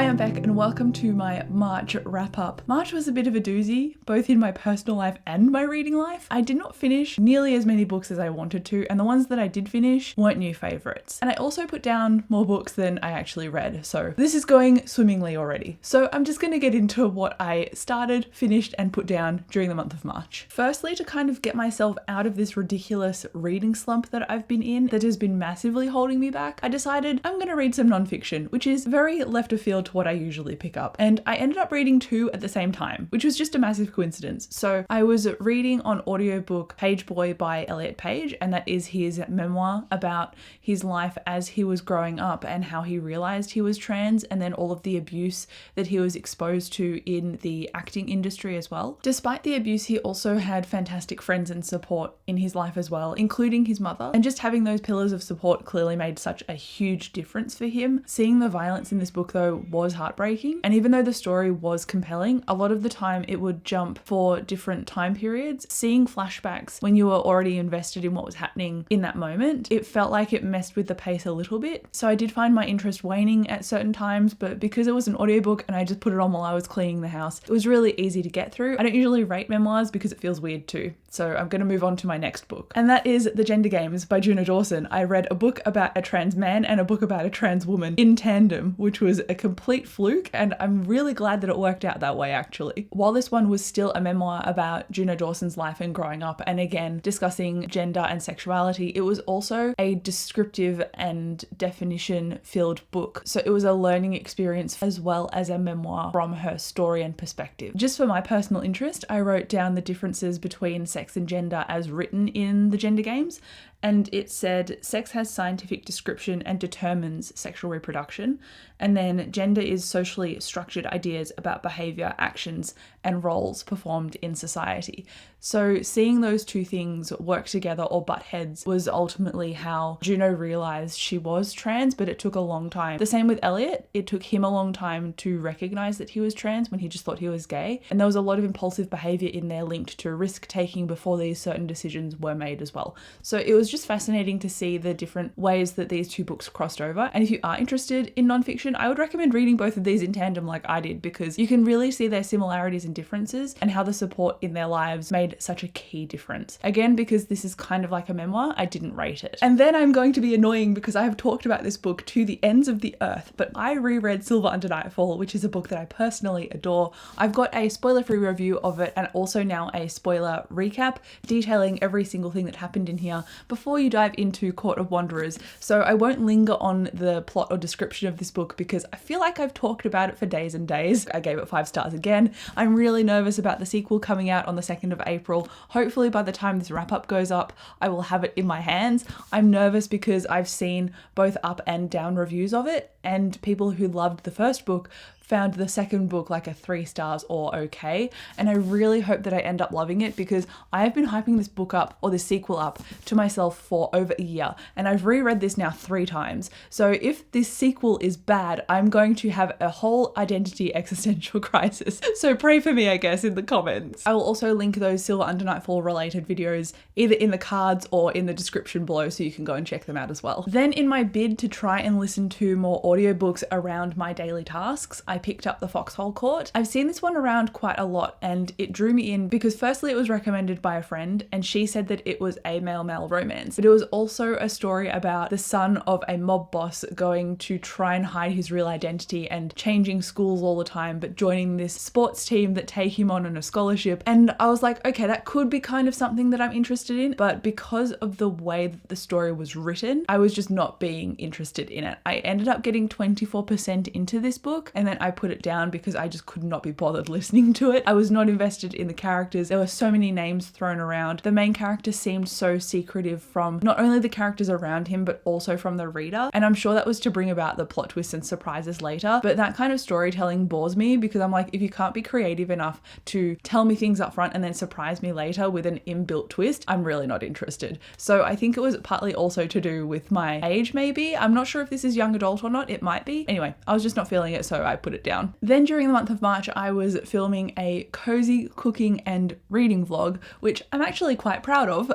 I'm Beck and welcome to my March wrap up. March was a bit of a doozy, both in my personal life and my reading life. I did not finish nearly as many books as I wanted to, and the ones that I did finish weren't new favourites. And I also put down more books than I actually read, so this is going swimmingly already. So I'm just going to get into what I started, finished and put down during the month of March. Firstly, to kind of get myself out of this ridiculous reading slump that I've been in that has been massively holding me back, I decided I'm going to read some non-fiction, which is very left of field to what I usually pick up. And I ended up reading two at the same time, which was just a massive coincidence. So I was reading on audiobook Page Boy by Elliot Page, and that is his memoir about his life as he was growing up and how he realized he was trans, and then all of the abuse that he was exposed to in the acting industry as well. Despite the abuse, he also had fantastic friends and support in his life as well, including his mother. And just having those pillars of support clearly made such a huge difference for him. Seeing the violence in this book though was heartbreaking, and even though the story was compelling, a lot of the time it would jump for different time periods. Seeing flashbacks when you were already invested in what was happening in that moment, it felt like it messed with the pace a little bit. So I did find my interest waning at certain times, but because it was an audiobook and I just put it on while I was cleaning the house, it was really easy to get through. I don't usually rate memoirs because it feels weird too. So I'm going to move on to my next book, and that is The Gender Games by Juno Dawson. I read a book about a trans man and a book about a trans woman in tandem, which was a complete fluke, and I'm really glad that it worked out that way actually. While this one was still a memoir about Juno Dawson's life and growing up, and again discussing gender and sexuality, it was also a descriptive and definition-filled book. So it was a learning experience as well as a memoir from her story and perspective. Just for my personal interest, I wrote down the differences between sex and gender as written in The Gender Games, and it said sex has scientific description and determines sexual reproduction, and then gender is socially structured ideas about behaviour, actions and roles performed in society. So seeing those two things work together or butt heads was ultimately how Juno realised she was trans, but it took a long time. The same with Elliot, it took him a long time to recognise that he was trans when he just thought he was gay, and there was a lot of impulsive behaviour in there linked to risk taking before these certain decisions were made as well. So it was just fascinating to see the different ways that these two books crossed over. And if you are interested in non-fiction, I would recommend reading both of these in tandem like I did, because you can really see their similarities and differences and how the support in their lives made such a key difference. Again, because this is kind of like a memoir, I didn't rate it. And then I'm going to be annoying because I have talked about this book to the ends of the earth, but I reread Silver Under Nightfall, which is a book that I personally adore. I've got a spoiler-free review of it and also now a spoiler recap detailing every single thing that happened in here before you dive into Court of Wanderers. So I won't linger on the plot or description of this book because I feel like I've talked about it for days and days. I gave it 5 stars again. I'm really nervous about the sequel coming out on the 2nd of April. Hopefully by the time this wrap up goes up, I will have it in my hands. I'm nervous because I've seen both up and down reviews of it, and people who loved the first book found the second book like a 3 stars or okay, and I really hope that I end up loving it because I have been hyping this book up, or this sequel up, to myself for over a year, and I've reread this now 3 times. So if this sequel is bad, I'm going to have a whole identity existential crisis. So pray for me, I guess, in the comments. I will also link those Silver Under Nightfall related videos either in the cards or in the description below, so you can go and check them out as well. Then in my bid to try and listen to more audiobooks around my daily tasks, I picked up The Foxhole Court. I've seen this one around quite a lot, and it drew me in because firstly it was recommended by a friend and she said that it was a male-male romance, but it was also a story about the son of a mob boss going to try and hide his real identity and changing schools all the time, but joining this sports team that take him on a scholarship. And I was like, okay, that could be kind of something that I'm interested in, but because of the way that the story was written, I was just not being interested in it. I ended up getting 24% into this book, and then I put it down because I just could not be bothered listening to it. I was not invested in the characters. There were so many names thrown around. The main character seemed so secretive from not only the characters around him, but also from the reader. And I'm sure that was to bring about the plot twists and surprises later. But that kind of storytelling bores me because I'm like, if you can't be creative enough to tell me things up front and then surprise me later with an inbuilt twist, I'm really not interested. So I think it was partly also to do with my age maybe. I'm not sure if this is young adult or not. It might be. Anyway, I was just not feeling it, so I put it down. Then during the month of March, I was filming a cozy cooking and reading vlog, which I'm actually quite proud of.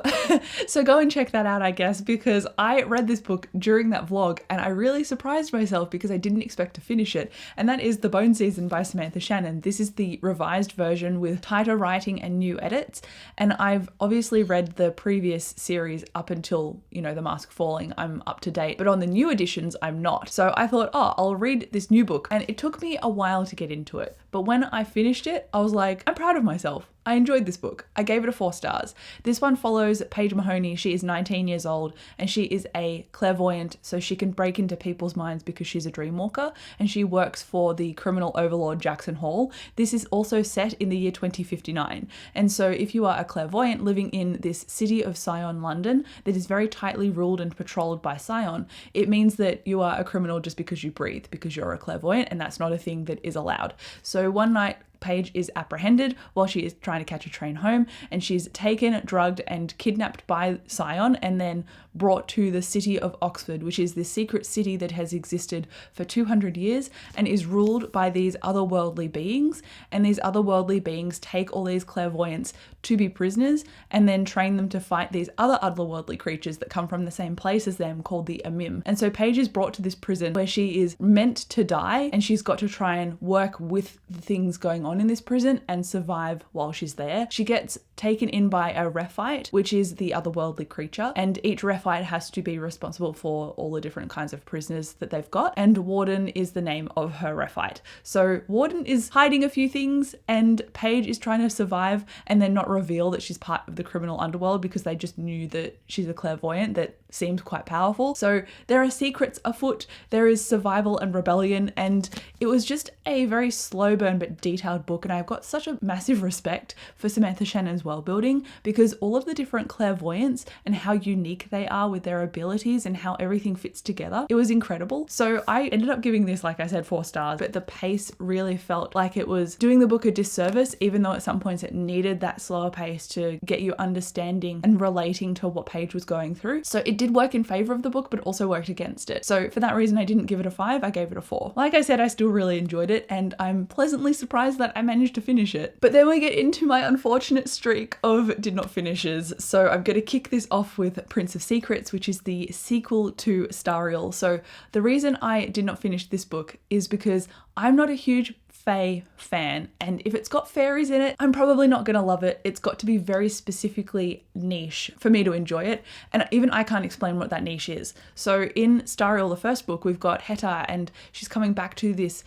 So go and check that out, I guess, because I read this book during that vlog and I really surprised myself because I didn't expect to finish it. And that is The Bone Season by Samantha Shannon. This is the revised version with tighter writing and new edits. And I've obviously read the previous series up until, The Mask Falling. I'm up to date, but on the new editions, I'm not. So I thought, I'll read this new book. And it took me a while to get into it. But when I finished it, I was like, I'm proud of myself. I enjoyed this book. I gave it a 4 stars. This one follows Paige Mahoney. She is 19 years old and she is a clairvoyant, so she can break into people's minds because she's a dream walker, and she works for the criminal overlord Jackson Hall. This is also set in the year 2059. And so if you are a clairvoyant living in this city of Sion, London, that is very tightly ruled and patrolled by Sion, it means that you are a criminal just because you breathe, because you're a clairvoyant, and that's not a thing that is allowed. So one night, Paige is apprehended while she is trying to catch a train home, and she's taken, drugged, and kidnapped by Sion and then brought to the city of Oxford, which is this secret city that has existed for 200 years and is ruled by these otherworldly beings. And these otherworldly beings take all these clairvoyants to be prisoners and then train them to fight these other otherworldly creatures that come from the same place as them, called the Amim. And so Paige is brought to this prison where she is meant to die, and she's got to try and work with the things going on in this prison and survive while she's there. She gets taken in by a Rephite, which is the otherworldly creature, and each Rephite has to be responsible for all the different kinds of prisoners that they've got, and Warden is the name of her Rephite. So Warden is hiding a few things and Paige is trying to survive and then not reveal that she's part of the criminal underworld because they just knew that she's a clairvoyant that seems quite powerful. So there are secrets afoot, there is survival and rebellion, and it was just a very slow burn but detailed book, and I've got such a massive respect for Samantha Shannon's world building because all of the different clairvoyants and how unique they are with their abilities and how everything fits together, it was incredible. So I ended up giving this, like I said, 4 stars, but the pace really felt like it was doing the book a disservice, even though at some points it needed that slower pace to get you understanding and relating to what Paige was going through. So it did work in favor of the book, but also worked against it. So for that reason, I didn't give it a 5, I gave it a 4. Like I said, I still really enjoyed it, and I'm pleasantly surprised that I managed to finish it. But then we get into my unfortunate streak of did not finishes. So I'm going to kick this off with Prince of Secrets, which is the sequel to Stariel. So the reason I did not finish this book is because I'm not a huge fae fan, and if it's got fairies in it, I'm probably not gonna love it. It's got to be very specifically niche for me to enjoy it, and even I can't explain what that niche is. So in Stariel, the first book, we've got Heta, and she's coming back to this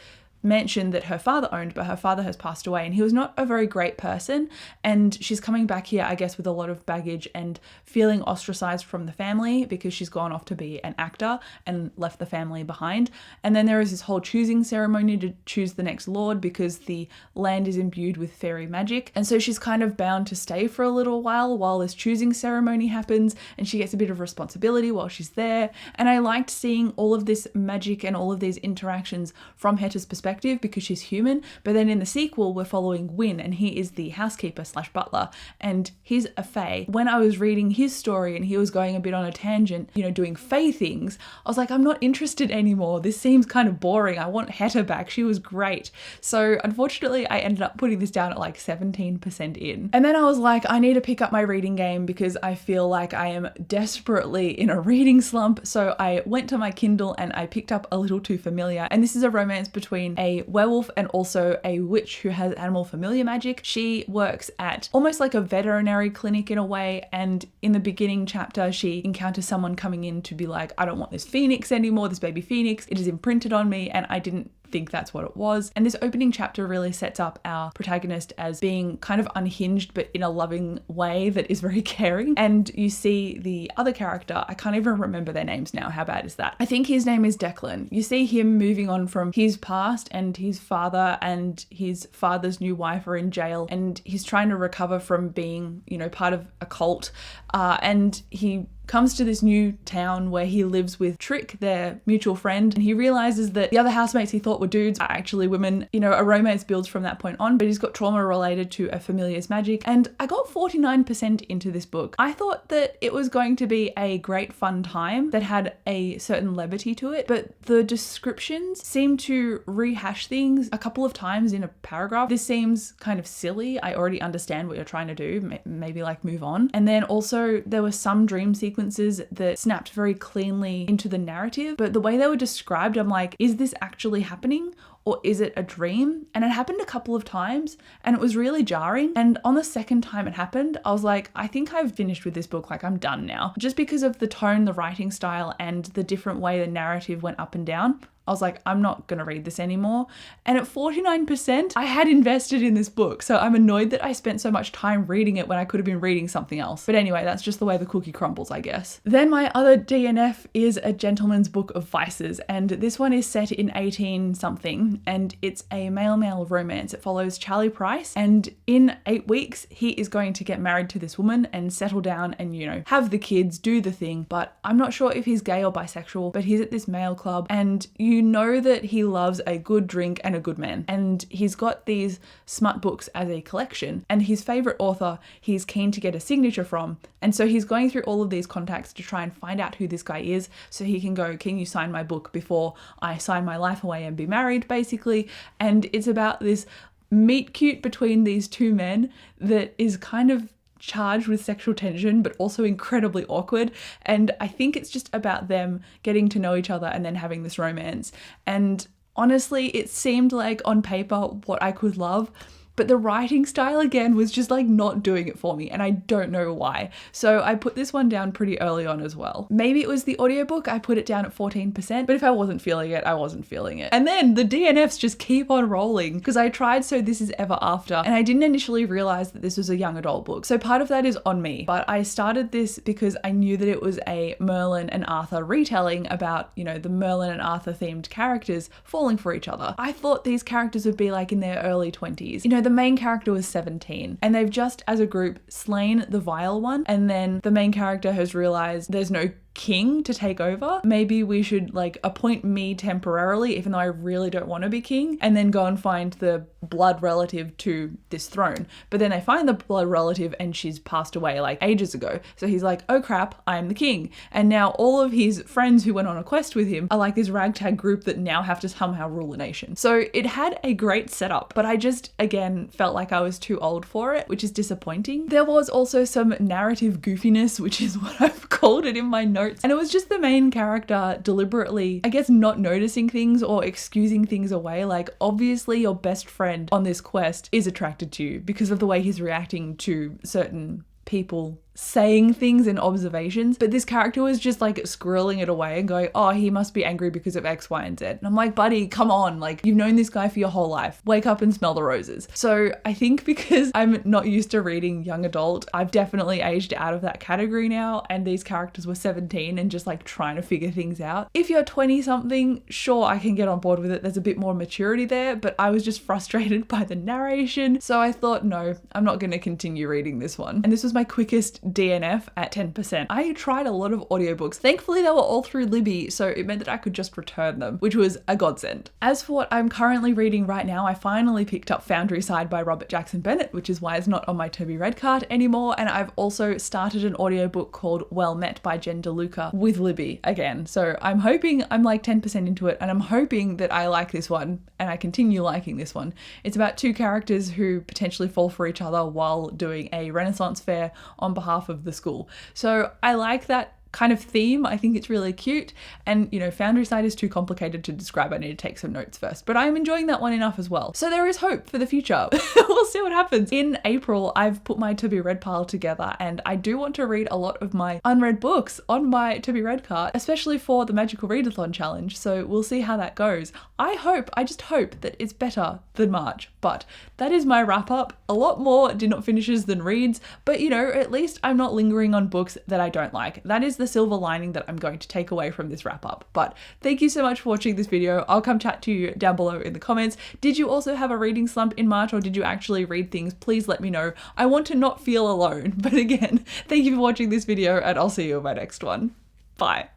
mansion that her father owned, but her father has passed away and he was not a very great person, and she's coming back here, I guess, with a lot of baggage and feeling ostracized from the family because she's gone off to be an actor and left the family behind. And then there is this whole choosing ceremony to choose the next lord because the land is imbued with fairy magic, and so she's kind of bound to stay for a little while this choosing ceremony happens, and she gets a bit of responsibility while she's there. And I liked seeing all of this magic and all of these interactions from Heta's perspective because she's human. But then in the sequel, we're following Wyn, and he is the housekeeper / butler, and he's a fae. When I was reading his story and he was going a bit on a tangent, doing fae things, I was like, I'm not interested anymore. This seems kind of boring. I want Heta back. She was great. So unfortunately, I ended up putting this down at like 17% in. And then I was like, I need to pick up my reading game because I feel like I am desperately in a reading slump. So I went to my Kindle and I picked up A Little Too Familiar. And this is a romance between a werewolf and also a witch who has animal familiar magic. She works at almost like a veterinary clinic in a way, and in the beginning chapter she encounters someone coming in to be like, I don't want this phoenix anymore, this baby phoenix, it is imprinted on me, and I didn't think that's what it was. And this opening chapter really sets up our protagonist as being kind of unhinged but in a loving way that is very caring. And you see the other character, I can't even remember their names now, how bad is that? I think his name is Declan. You see him moving on from his past, and his father and his father's new wife are in jail, and he's trying to recover from being, part of a cult, and he comes to this new town where he lives with Trick, their mutual friend, and he realizes that the other housemates he thought were dudes are actually women. You know, a romance builds from that point on, but he's got trauma related to a familiar's magic. And I got 49% into this book. I thought that it was going to be a great fun time that had a certain levity to it, but the descriptions seem to rehash things a couple of times in a paragraph. This seems kind of silly. I already understand what you're trying to do. Maybe like move on. And then also there were some dream sequences that snapped very cleanly into the narrative, but the way they were described, I'm like, is this actually happening? Or is it a dream? And it happened a couple of times and it was really jarring. And on the second time it happened, I was like, I think I've finished with this book. Like, I'm done now. Just because of the tone, the writing style, and the different way the narrative went up and down, I was like, I'm not going to read this anymore. And at 49%, I had invested in this book. So I'm annoyed that I spent so much time reading it when I could have been reading something else. But anyway, that's just the way the cookie crumbles, I guess. Then my other DNF is A Gentleman's Book of Vices. And this one is set in 18 something. And it's a male-male romance. It follows Charlie Price. And in 8 weeks, he is going to get married to this woman and settle down and, you know, have the kids, do the thing. But I'm not sure if he's gay or bisexual, but he's at this male club and you know that he loves a good drink and a good man. And he's got these smut books as a collection, and his favorite author he's keen to get a signature from. And so he's going through all of these contacts to try and find out who this guy is so he can go, can you sign my book before I sign my life away and be married, basically. And it's about this meet cute between these two men that is kind of charged with sexual tension, but also incredibly awkward. And I think it's just about them getting to know each other and then having this romance. And honestly, it seemed like on paper what I could love, but the writing style again was just like not doing it for me, and I don't know why. So I put this one down pretty early on as well. Maybe it was the audiobook, I put it down at 14%, but if I wasn't feeling it, I wasn't feeling it. And then the DNFs just keep on rolling because I tried So This Is Ever After, and I didn't initially realize that this was a young adult book. So part of that is on me, but I started this because I knew that it was a Merlin and Arthur retelling about, you know, the Merlin and Arthur themed characters falling for each other. I thought these characters would be like in their early 20s. You know, the main character was 17 and they've just as a group slain the vile one, and then the main character has realized there's no king to take over. Maybe we should like appoint me temporarily, even though I really don't want to be king, and then go and find the blood relative to this throne. But then they find the blood relative and she's passed away like ages ago. So he's like, oh crap, I'm the king. And now all of his friends who went on a quest with him are like this ragtag group that now have to somehow rule a nation. So it had a great setup, but I just again felt like I was too old for it, which is disappointing. There was also some narrative goofiness, which is what I've called it in my notes. And it was just the main character deliberately, I guess, not noticing things or excusing things away. Like, obviously your best friend on this quest is attracted to you because of the way he's reacting to certain people saying things and observations, but this character was just like squirreling it away and going, oh, he must be angry because of X, Y, and Z. And I'm like, buddy, come on, like you've known this guy for your whole life. Wake up and smell the roses. So I think because I'm not used to reading young adult, I've definitely aged out of that category now, and these characters were 17 and just like trying to figure things out. If you're 20 something, sure, I can get on board with it. There's a bit more maturity there, but I was just frustrated by the narration. So I thought, no, I'm not going to continue reading this one. And this was my quickest DNF at 10%. I tried a lot of audiobooks. Thankfully, they were all through Libby, so it meant that I could just return them, which was a godsend. As for what I'm currently reading right now, I finally picked up Foundry Side by Robert Jackson Bennett, which is why it's not on my Toby Red cart anymore. And I've also started an audiobook called Well Met by Jen DeLuca with Libby again. So I'm hoping I'm like 10% into it, and I'm hoping that I like this one and I continue liking this one. It's about two characters who potentially fall for each other while doing a Renaissance fair on behalf of the school. So I like that kind of theme. I think it's really cute. And, you know, Foundry Side is too complicated to describe. I need to take some notes first, but I'm enjoying that one enough as well. So there is hope for the future. We'll see what happens. In April, I've put my To Be Read pile together, and I do want to read a lot of my unread books on my To Be Read cart, especially for the Magical Readathon Challenge. So we'll see how that goes. I just hope that it's better than March, but that is my wrap up. A lot more did not finishes than reads, but you know, at least I'm not lingering on books that I don't like. That is the the silver lining that I'm going to take away from this wrap up. But thank you so much for watching this video. I'll come chat to you down below in the comments. Did you also have a reading slump in March, or did you actually read things? Please let me know. I want to not feel alone. But again, thank you for watching this video, and I'll see you in my next one. Bye.